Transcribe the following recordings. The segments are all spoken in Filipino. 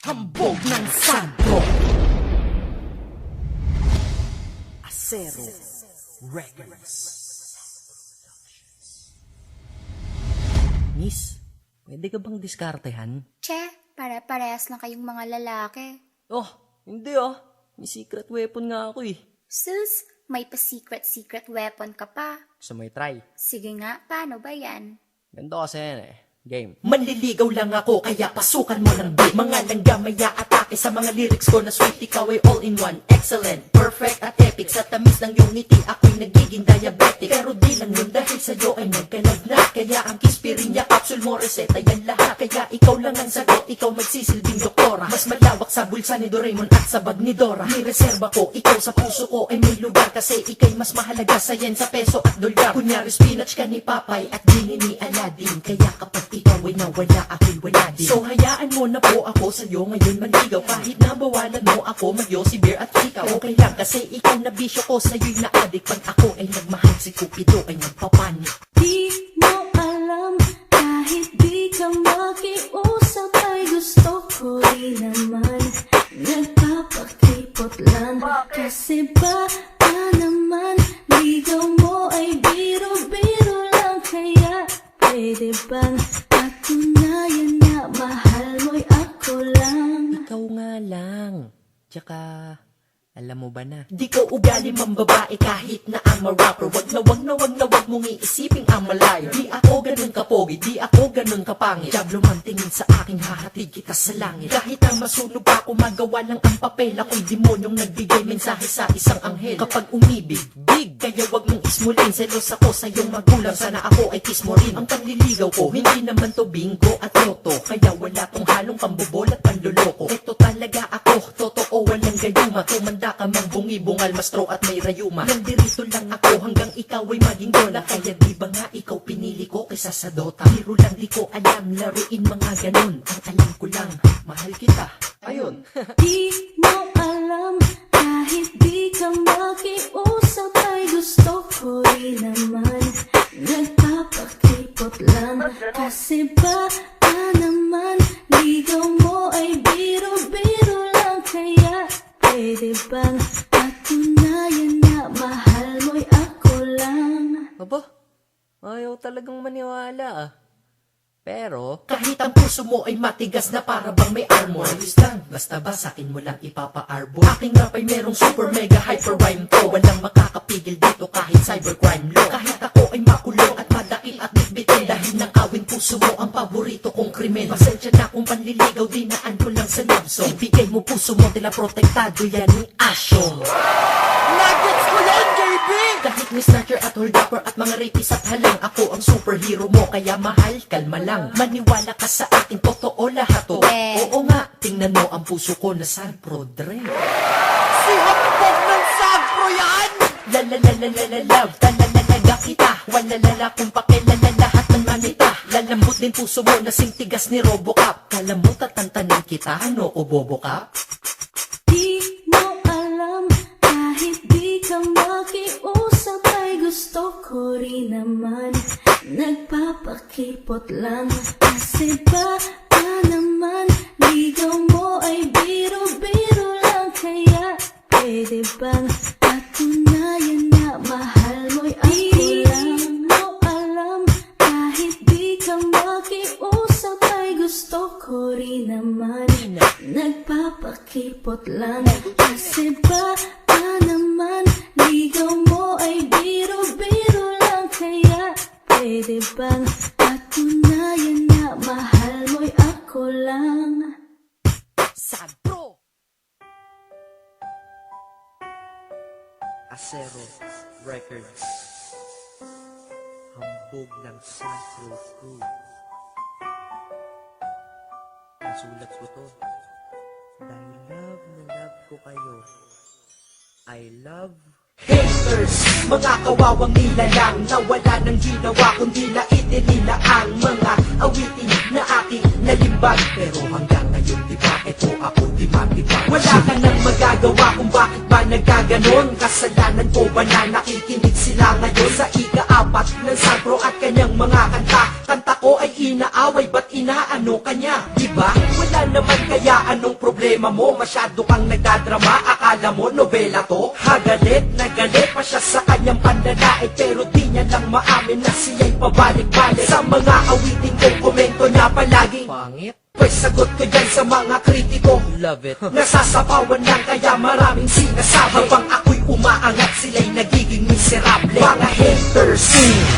Hambog ng Santo. Acero Records. Miss, pwede ka bang diskartehan? Che, pare-parehas lang kayong mga lalaki. Oh, hindi ah. May secret weapon nga ako eh. Sus, may pa-secret weapon ka pa. Gusto mo i-try? Sige nga, paano ba yan? Ganito kasi yan eh. Game. Manliligaw lang ako, kaya pasukan mo ng beat. Mga langga atake sa mga lyrics ko na sweet. Ikaw ay all-in-one, excellent, perfect at epic. Sa tamis ng iyong ngiti, ako'y nagiging diabetic. Pero di lang yun dahil sa'yo ay nagkalagnat. Kaya ang kispirinya, capsule mo, reseta yan lahat. Kaya ikaw lang ang sagot, ikaw magsisilbing doktora. Mas malawak sa bulsa ni Doraemon at sa bag ni Dora. May reserba ko, ikaw sa puso ko ay may lugar. Kasi ikay mas mahalaga sa yen sa peso at dolyar. Kunyari spinach ka ni Papay at genie ni Aladdin. Kaya kapag ikaw ay nawala, ako'y wala din. So hayaan mo na po ako sa'yo ngayon maligaw. Kahit nabawalan mo ako, magyosi beer at ikaw. Okay lang kasi ikaw na bisyo ko, sa'yo'y na-addict. Pag ako ay nagmahal, si Cupido ay nagpapanik. Di mo alam, kahit di ka makiusap ay gusto ko rin naman. Nagpapakipot lang, kasi ba naman ligaw mo ay biro-biro lang. Kaya pwede bang patunayan na mahal mo'y ako lang? Ikaw nga lang. Tsaka, alam mo ba na? Di ko ugali mambabae kahit na I'm a rapper. Wag na wag mong iisiping I'm a liar. Di ako ganun kapogi, di ako ganun kapangit. Diablo man tingin sa aking hahatid kita sa langit. Kahit ang masunog ako, magawa lang ang papel. Ako'y demonyong nagbigay mensahe sa isang anghel. Kapag umibig, big, kaya wag mong ismulin. Selos ako sa iyong magulang, sana ako ay kiss mo rin. Ang panliligaw ko, hindi naman to bingo at loto. Kaya wala tong halong pambubol at panloloko. Ito talaga ako, totoo, walang gayuma. Tumanda ka mang bungi-bungal, mastro at may rayuma. Nandirito lang ako hanggang ikaw ay maging dola. Kaya di ba nga ikaw pinili ko kaysa sa Dota? Biro lang di ko alam, laruin mga ganon. Ang alam ko lang, mahal kita. Ayun. Di mo alam, kahit di ka makiusap ay gusto ko rin naman. Nagpapakipot lang, kasi ba naman ligaw mo ay biro-biro lang. Kaya pwede bang patunayan na mahal mo'y ako lang? Aba, ayaw talagang maniwala ah. Pero, Kahit ang puso mo ay matigas na para bang may armor. Ayos lang, basta ba sa'kin mo lang ipapa-arbor. Aking rap ay merong super mega hyper rhyme to. Walang makakapigil dito kahit cybercrime law. Kahit ako ay makulong at madakil at bitbitin. Dahil nakawin puso mo ang paborito kong krimen. Pasensya na kung panliligaw, dinaan ko lang sa love song. Ibigay mo puso mo, tila protektado yan ni Asyo. nuggets ko yan, JB! Kahit may snatcher at holdupper at mga rapist at halang, ako ang superhero mo, kaya mahal, kalma lang. Maniwala ka sa akin, totoo lahat to. Oo nga, tingnan mo ang puso ko na San Prodre. Si Hambog ng Santo yan! Love, talalalaga kita. Walalala kung pakilala lahat ng manita. Lalambot din puso mo na tigas ni Robocop. Kala mo tatantanin kita, ano o bobo ka? Di mo alam, kahit di ka makiusap ay gusto ko rin naman. Nagpapakipot lang, kasi ba naman ligaw mo ay biro-biro lang. Kaya pwede bang patunayan na mahal mo'y ako lang? Di mo alam, kahit di ka makiusap ay gusto ko rin naman. Nagpapakipot lang, kasi ba naman ligaw mo ay biro-biro lang. Kaya pwede bang patunayan na mahal mo'y ako lang? Sad Pro! Acero Records. Hambog ng Santo Crew. Nasulat ko to dahil love na love ko kayo. I love Haters, mga kawawang nilalang na wala nang ginawa kundi laitin nila ang mga awitin na aking nalimbag. Pero hanggang ngayon di ba eto ako di matibag. Wala ka nang magagawa kung bakit ba nagkaganon. Kasalanan ko ba na nakikinig sila ngayon sa ika-4 ng Sagro at kanyang mga kanta. Kanta ko ay inaaway ba't inaano kanya, di ba? Wala naman kaya anong problema mo? Masyado kang nagdadrama, akala mo nobela to? Hagalit na galit pa siya sa kanyang panlalait, pero di niya lang maamin na siya'y pabalik-balik. Sa mga awitin ko, komento niya palagi, Pangit. pwes sagot ko dyan sa mga kritiko. Love it. Nasasapawan lang kaya maraming sinasabi, habang ako'y umaangat sila'y nagiging miserable. Mga haters,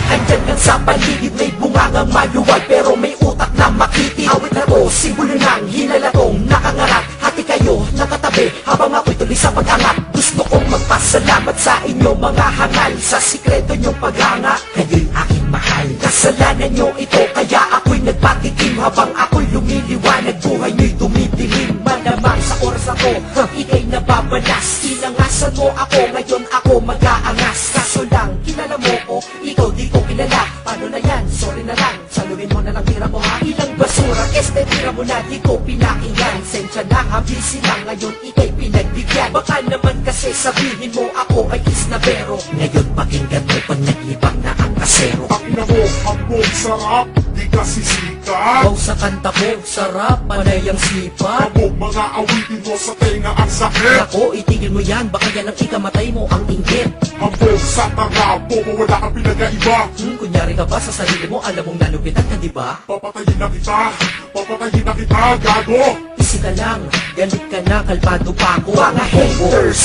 andyan lang sa paligid, may bungangang maluwag pero may utak na makiti. Awit na to, simbolo ng hinalatong nakangarap. Hati kayo, nakatabi, habang ako'y tuloy sa pag-angat. Gusto kong magpasalamat sa inyo mga hangal, sa sikreto niyong paghanga. Kayo'y aking mahal, kasalanan niyo ito kaya ako'y nagpatikim. Habang ako'y lumiliwanag, buhay niyo'y dumidilim. Malamang sa oras na to, ika'y nababalas. Inangasan mo ako, ngayon ako mag-aangas. Kaso lang, kilala mo ko, ikaw di ko kilala. Paano na yan? Sorry na lang, saluhin mo na lang tira mo ha. Ilang basura, este tira mo na, di ko pinakinggan. Sensya na ha, busy lang, ngayon ika'y pinagbigyan. Baka naman kasi sabihin mo ako ay isnabero. Ngayon pakinggan mo pag naglibang na ang kasero. Pakina mo, hambog, sarap, di ka sisikat. Baw sa kanta ko, sarap, panay ang sipa. Hambog, mga awitin mo sa tenga ang sakit. Ako, itigil mo yan, baka yan ang ikamatay mo ang inggit. Hambog sa tarabo mo, wala kang pinagaiba. Kunyari ka ba sa sarili mo, alam mong nalupitan ka, di ba? Papatayin na kita, gago. Isi ka lang, galit ka na, kalpado pa ako. Mga haters,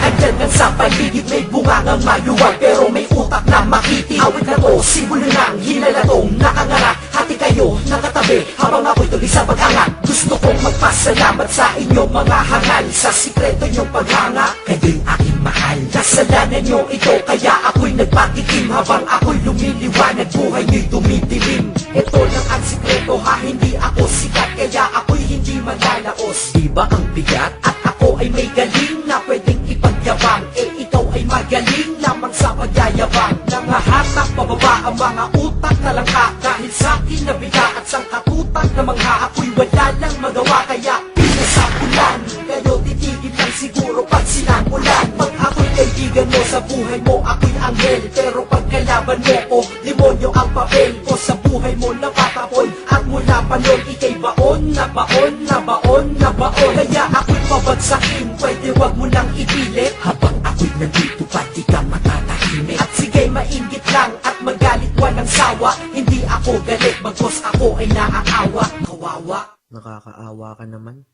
andyan lang sa paligid, may bungangang maluwag pero may utak na makiti. Awit na to, simbolo ng hinalatong nakangarap. Hati kayo, nakatabi, habang ako'y tuloy sa pag-angat. Gusto kong magpasalamat sa inyo mga hangal, sa sikreto niyong paghanga. Kayo'y aking mahal, kasalanan niyo ito kaya ako'y nagpatikim. Habang ako'y lumiliwanag, buhay niyo'y dumidilim. Ito lang ang sikreto ha, hindi ako sikat kaya ako'y hindi malalaos. Diba ang bigat? At ako ay may galing na pwedeng ipagyabang. Eh ikaw ay magaling lamang sa pagyayabang. Nangahatak pababa ang mga utak na langka. Dahil sa akin nabiga at sang katutak na mangha, ako'y wala lang magawa kaya pinasapulan. Kayo titigil lang siguro pag sinamulan. Pag ako'y kaibigan mo sa buhay mo, ako'y anghel. Pero pag kalaban mo ko, demonyo ang papel ko sa buhay mo na patapon. At mula pa nun, ika'y baon na baon na baon na baon. Kaya ako'y pabagsakin, pwede wag mo nang ipilit. Habang ako'y nandito pa, di ka matatahimik. At sige, mainggit lang at magalit walang sawa. Hindi ako galit, bagos ako ay naaawa. Kawawa. Nakakaawa ka naman.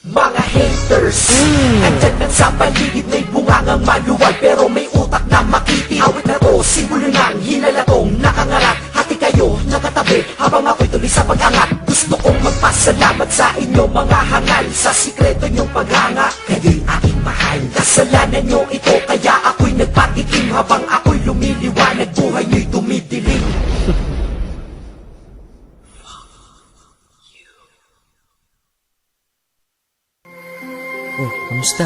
Mga haters, andyan lang sa paligid, may bungangang maluwag pero may utak na makiti. Awit na to, simbolo ng hinalatong nakangarap. Hati kayo, nakatabi, habang ako'y tuloy sa pag-angat. Gusto kong magpasalamat sa inyo mga hangal, sa sikreto niyong paghanga. Kayo'y aking mahal, kasalanan niyo ito kaya ako'y nagpatikim. Habang ako'y lumiliwanag, buhay niyo'y dumidilim. Oh, kamusta?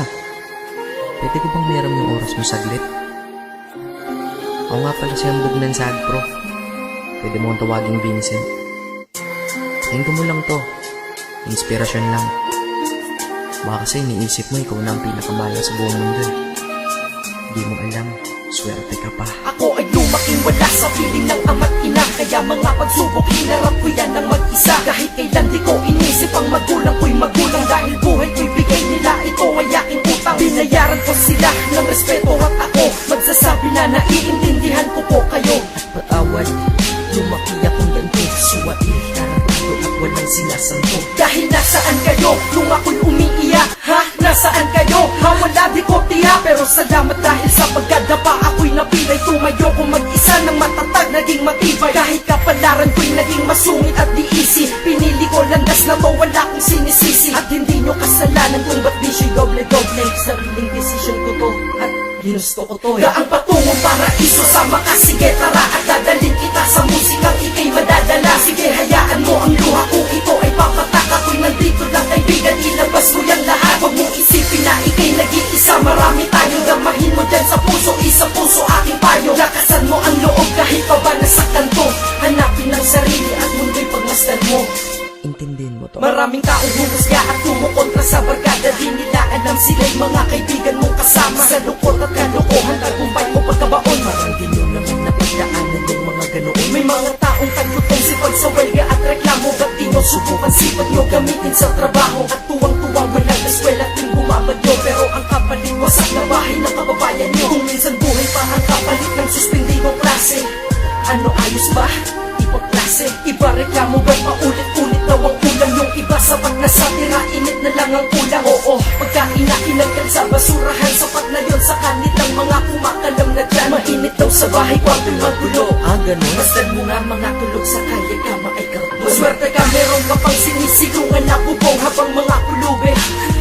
Pwede ko bang meron yung oras mo saglit? Ako nga pala si Hambog ng SAG Prof. Pwede mo akong tawaging Vincent. Tingnan mo lang to. Inspirasyon lang. Baka kasi iniisip mo ikaw na ang pinakamaya sa buong mundo. Di mo alam, swerte ka pa. Ako ay lumaking wala sa piling ng ama't ina. Kaya mga pagsubok hinarap ko yan ng mag-isa. Kahit kailan di ko inisip ang magulang ko'y magulang. Dahil buhay ko'y bigay nila, ito ay aking utang. Binayaran ko sila ng respeto at ako magsasabi na naiintindihan ko po kayo. At patawad, lumaki akong ganito. Suwain, tarantado at walang sinasanto. Dahil nasaan kayo nung ako'y umiiyak? Ha? Nasaan kayo? Ha? Wala di ko tiya. Pero salamat dahil sa pagkadapa ako'y napilay. Tumayo ko mag-isa ng matatag, naging matibay. Kahit kapalaran ko'y naging masungit at di easy. Pinili ko landas na to, wala kong sinisisi. At hindi nyo kasalanan kung ba't di siya doble-doble. Sariling desisyon ko to at ginusto ko to. Daang patungong paraiso sa makasige. Tara at dadalhin kita sa musikang ika'y madadala. Sige, hayaan mo ang luha kung ito ay papatak. Ako'y nandito lang kaibigan, ilabas mo yung lahat. Huwag mong isipin na ika'y nag-iisa. Marami tayo, damahin mo dyan sa puso. Isa puso aking payo. Lakasan mo ang loob kahit pa ba nasaktan ko. Hanapin ang sarili at mundo'y pagmasdan mo. Intindihin mo to. Maraming taong humusga at kumukontra sa barkada. Di nila alam sila'y mga kaibigan mong kasama. Sa lukot at kalokohan, tagumpay mo pagkabaon. Parang di nyo naman napagdaanan yung mga ganoon. May mga taong tagutong si pagsawalga at reklamo. Ba't di nyo, subukan sipag nyo gamitin sa trabaho. At tuwang-tuwa walang eskwela tuwing bumabagyo, pero ang kapalit wasak na bahay ng kababayan nyo. Kung minsan buhay pa ang kapalit ng suspendidong klase, ano ayos ba? Ibang klase, iba reklamo ba't paulit-ulit daw ang ulam. Yung iba sapat na sa tira, init na lang ang kulang. Oo, pagkain na kinagkan sa basurahan, sapat na yon sa kanilang mga kumakalam na dyan. Mainit daw sa bahay, kwarto'y magulo. Ganun? Masdan mo nga mga tulog sa kalye, kama ay karton. Maswerte ka, meron ka pang sinisilungan na bubong, habang mga kulube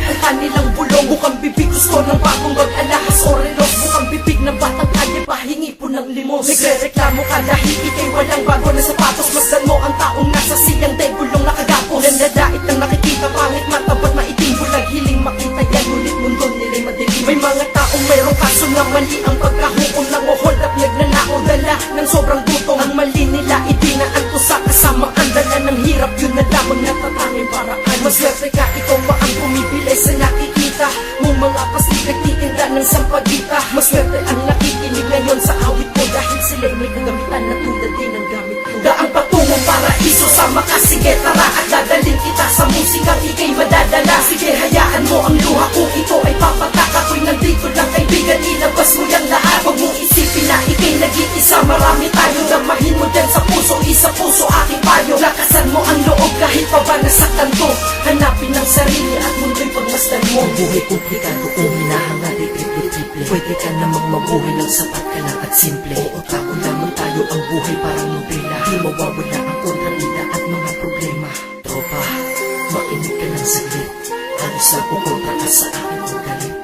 ang kanilang bulong. Bukang bibig gusto ng bagong bag, alahas o relos. Bukang bibig ng batang kalye, pahingi po ng limos. Nagre-reklamo ka dahil ikay walang bago na sapatos. Masdan mo ang taong nasa siyang day, bulong nakagapos. Nanlalait ang nakikita, pangit matabat maitim, bulag hiling makita yan, ngunit mundo nila'y madilim. May mga taong mayroong kaso na mali ang pagkahukom ng hold up, nagnanakaw dala ng sobrang gutom. Ang mali nila idinaan ko sa kasamaan, dala ng hirap, yun na lamang natatanging paraan. Maswerte ka, ikaw pa ang bumibili sa nakikita mong mga pasig nagtitinda ng sampagita. Maswerte ang nakikinig ngayon sa awit ko, dahil sila'y may kagamitan na tulad din ang gamit ko. Daang patungong paraiso, sama ka, sige tara, at dadalhin kita sa musikang ikay madadala. Sige hayaan mo ang luha kung ito ay papatak. Ako'y nandito lang kaibigan, ilabas mo yung lahat. Huwag mong isipin na ikay nag-iisa, marami tayo. Damahin mo dyan sa puso, isa puso aking payo. Lakasan mo ang loob kahit pa ba nasaktan to. Hanapin ang sarili at mundo'y pagmasdan mo. Buhay komplikado kung hinahanga di triple-triple. Pwede ka namang mabuhay ng sapat ka lang at simple. Oo, tao lamang tayo, ang buhay parang nobela. Di mawawala ang kontrabida at mga problema. Tropa, makinig ka ng saglit. Halos ako kontra ka sa akin kung galit.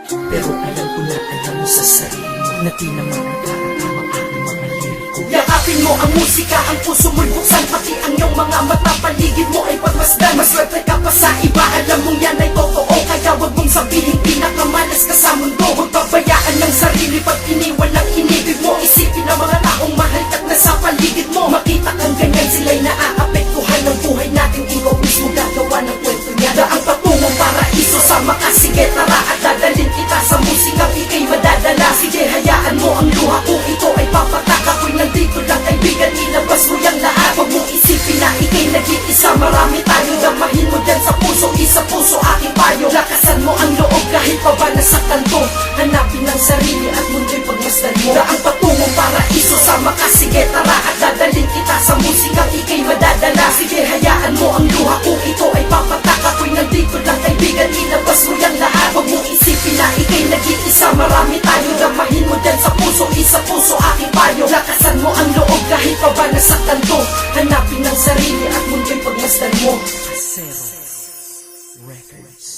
Pero alam ko na alam mo sa sarili mo na di naman ang karatama aking mga liriko. Yakapin mo ang musika, ang puso mo'y buksan, pati ang iyong mga mata, paligid mo ay pagmasdan. Maswerte ka pa sa iba, alam mong yan ay totoo. Kaya wag mong sabihin pinakamalas ka sa mundo. Huwag pabayaan ng sarili pag iniwan ang inibig mo. Isipin ang mga taong mahal ka't nasa paligid mo. Makita kang ganyan, sila'y naaapektuhan ng buhay natin. Ikaw mismo gagawa ng kwento niya. Daang patungong paraiso, sama ka, sige tara, at dadalhin kita sa musikang ikay madadala. Sige hayaan mo ang luha kung ito ay papatak. Ako'y nandito lang kaibigan, ilabas mo yung lahat. Huwag mong isipin na ikay nag-iisa, marami tayo. Damahin mo dyan sa puso, isa puso aking payo. Lakasan mo ang loob kahit pa ba nasaktan to. Hanapin ang sarili at mundo'y pagmasdan mo. Daang patungong paraiso, sama ka, sige tara, at dadalhin kita sa musikang ikay madadala. Sige hayaan mo ang luha kung ito ay papatak. Ako'y nandito lang kaibigan, ilabas mo yung lahat. Huwag mong isipin na ikay nag-iisa, marami tayo. Damahin mo dyan sa puso, isa puso aking payo. Lakasan mo ang loob kahit pa ba nasaktan to. Hanapin ang sarili at mundo'y pagmasdan mo. Zero Records.